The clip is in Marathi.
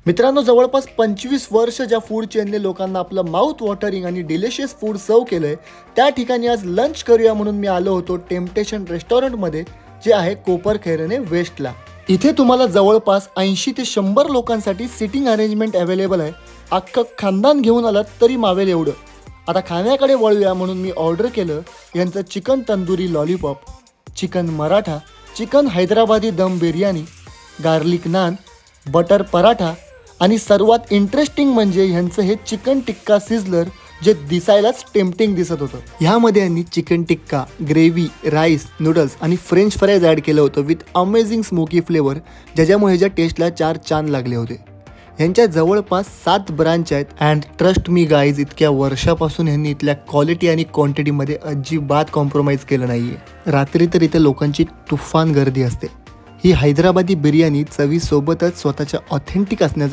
मित्रांनो, जवळपास 25 वर्ष ज्या फूड चेनने लोकांना आपलं माउथ वॉटरिंग आणि डिलिशियस फूड सर्व केलंय, त्या ठिकाणी आज लंच करूया म्हणून मी आलो होतो टेम्पटेशन रेस्टॉरंटमध्ये, जे आहे कोपरखैरणे वेस्टला. इथे तुम्हाला जवळपास 80 ते 100 लोकांसाठी सिटिंग अरेंजमेंट अवेलेबल आहे. अख्खं खानदान घेऊन आलात तरी मावेल एवढं. आता खाण्याकडे वळूया म्हणून मी ऑर्डर केलं यांचं chicken tandoori lollipop, chicken Maratha, chicken Hyderabadi दम बिर्याणी, गार्लिक नान, बटर पराठा आणि सर्वात इंटरेस्टिंग म्हणजे ह्यांचं हे चिकन टिक्का सिझलर, जे दिसायलाच टेम्पटिंग दिसत होतं. ह्यामध्ये यांनी चिकन टिक्का, ग्रेव्ही, राईस, नूडल्स आणि फ्रेंच फ्राईज ॲड केलं होतं विथ अमेझिंग स्मोकी फ्लेवर, ज्याच्यामुळे ह्याच्या टेस्टला 4 चांद लागले होते. ह्यांच्या जवळपास 7 ब्रांच आहेत अँड ट्रस्ट मी गाईज, इतक्या वर्षापासून ह्यांनी इथल्या क्वालिटी आणि क्वांटिटीमध्ये अजिबात कॉम्प्रोमाइज केलं नाही आहे. रात्री तर इथे लोकांची तुफान गर्दी असते. ही हैदराबादी बिर्याणी चवीसोबतच स्वतःच्या ऑथेंटिक असण्याचा